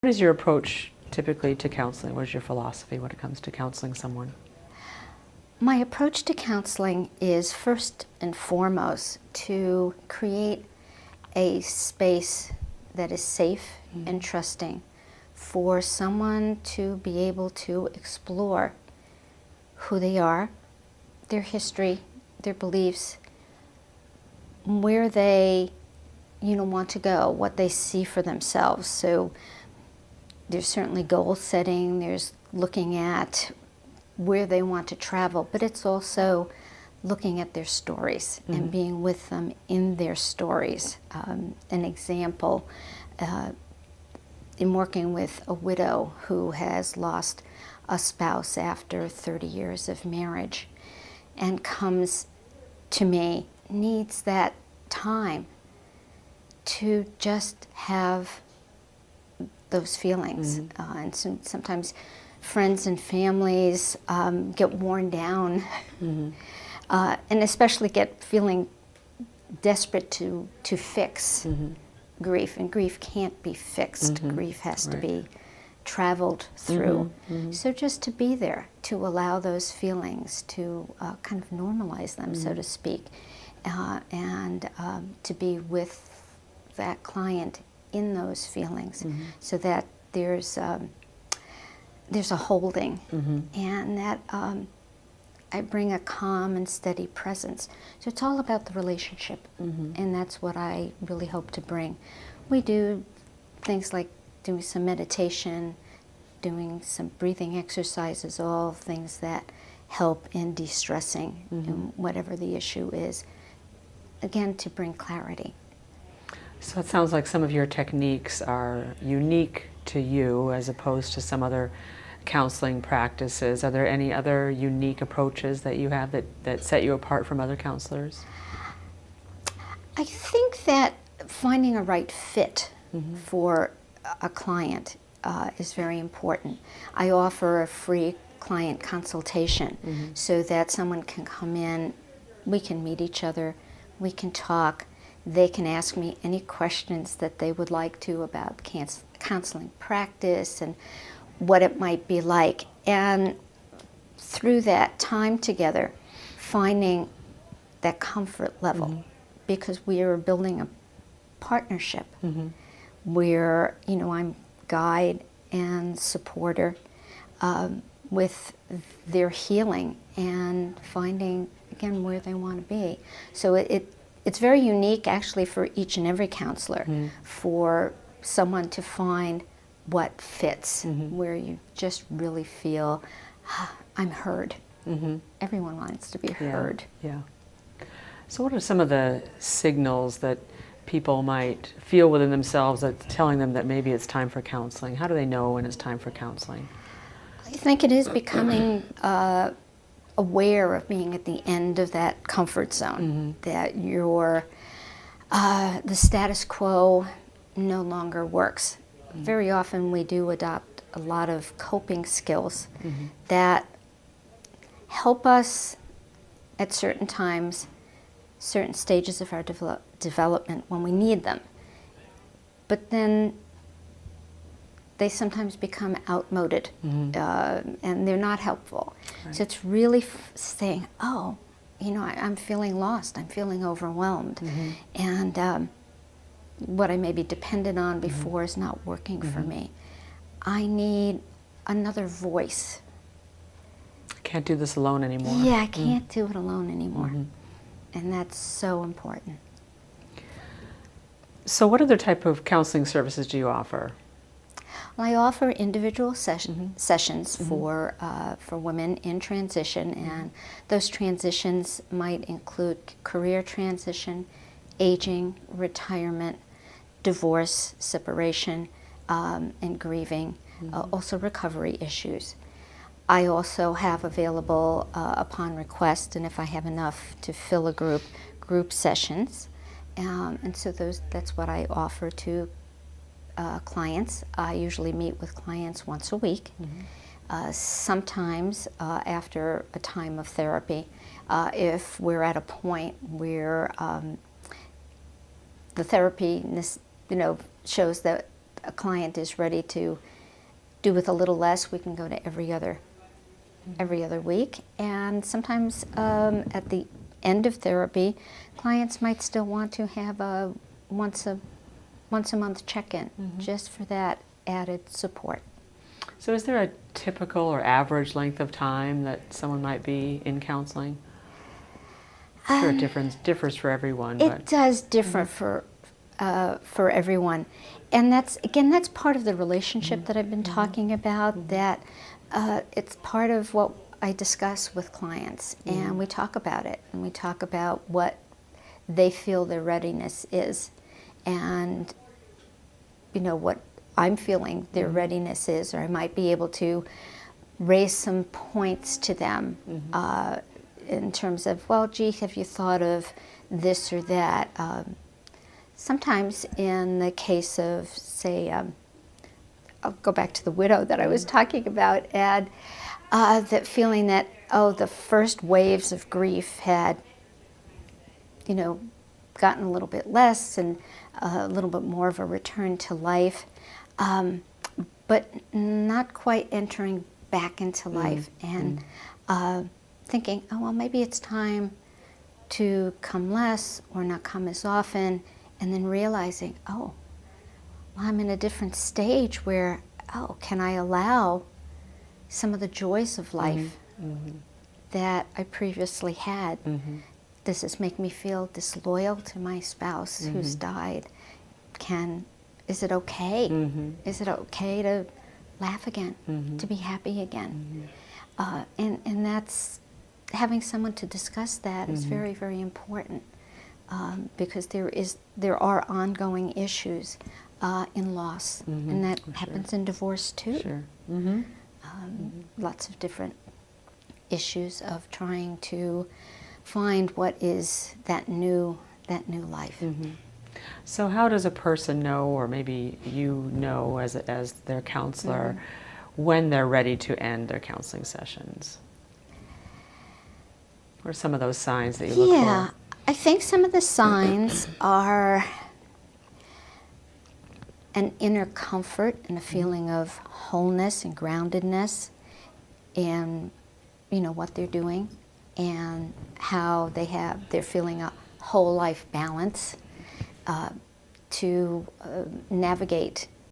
What is your approach typically to counseling? What is your philosophy when it comes to counseling someone? My approach to counseling is first and foremost to create a space that is safe and trusting for someone to be able to explore who they are, their history, their beliefs, where they want to go, what they see for themselves. So there's certainly goal setting, there's looking at where they want to travel, but it's also looking at their stories and being with them in their stories. An example, in working with a widow who has lost a spouse after 30 years of marriage and comes to me, needs that time to just have those feelings. And sometimes friends and families get worn down and especially get feeling desperate to fix grief. And grief can't be fixed. Grief has to be traveled through. So just to be there, to allow those feelings to kind of normalize them, so to speak, and to be with that client in those feelings, so that there's a holding, and that I bring a calm and steady presence. So it's all about the relationship, and that's what I really hope to bring. We do things like doing some meditation, doing some breathing exercises, all things that help in de-stressing in whatever the issue is, again, to bring clarity. So it sounds like some of your techniques are unique to you as opposed to some other counseling practices. Are there any other unique approaches that you have that set you apart from other counselors? I think that finding a right fit for a client is very important. I offer a free client consultation so that someone can come in, we can meet each other, we can talk, they can ask me any questions that they would like to about counseling practice and what it might be like. And through that time together, finding that comfort level, because we are building a partnership where, I'm guide and supporter with their healing and finding, again, where they want to be. So it's very unique, actually, for each and every counselor, for someone to find what fits, where you just really feel, I'm heard. Everyone wants to be heard. Yeah. So what are some of the signals that people might feel within themselves that's telling them that maybe it's time for counseling? How do they know when it's time for counseling? I think it is becoming aware of being at the end of that comfort zone, that the status quo no longer works. Very often we do adopt a lot of coping skills that help us at certain times, certain stages of our development when we need them. But then they sometimes become outmoded and they're not helpful. Right. So it's really saying, I'm feeling lost, I'm feeling overwhelmed. And what I maybe depended on before is not working for me. I need another voice. I can't do this alone anymore. Yeah, I can't do it alone anymore. And that's so important. So what other type of counseling services do you offer? Well, I offer individual sessions for women in transition, and those transitions might include career transition, aging, retirement, divorce, separation, and grieving, also recovery issues. I also have available, upon request, and if I have enough to fill a group sessions. And so that's what I offer to clients. I usually meet with clients once a week. Sometimes after a time of therapy, if we're at a point where the therapy shows that a client is ready to do with a little less, we can go to every other week. And sometimes at the end of therapy, clients might still want to have a once a month check-in, just for that added support. So is there a typical or average length of time that someone might be in counseling? I'm sure it differs for everyone. It does differ for everyone. And that's part of the relationship that I've been talking about, that it's part of what I discuss with clients, and we talk about it, and we talk about what they feel their readiness is, and what I'm feeling their readiness is, or I might be able to raise some points to them in terms of, well, gee, have you thought of this or that? Sometimes in the case of, say, I'll go back to the widow that I was talking about, and that feeling that, the first waves of grief had, gotten a little bit less and a little bit more of a return to life, but not quite entering back into life, and thinking, well, maybe it's time to come less or not come as often, and then realizing, well, I'm in a different stage where, can I allow some of the joys of life that I previously had? Does this make me feel disloyal to my spouse who's died? Is it okay? Is it okay to laugh again, to be happy again? And that's, having someone to discuss that is very, very important, because there are ongoing issues in loss, and that happens in divorce too. Sure. Lots of different issues of trying to find what is that new life. So how does a person know, or maybe you know as their counselor, when they're ready to end their counseling sessions? What are some of those signs that you look for? I think some of the signs are an inner comfort and a feeling of wholeness and groundedness in what they're doing, and how they're feeling a whole life balance to navigate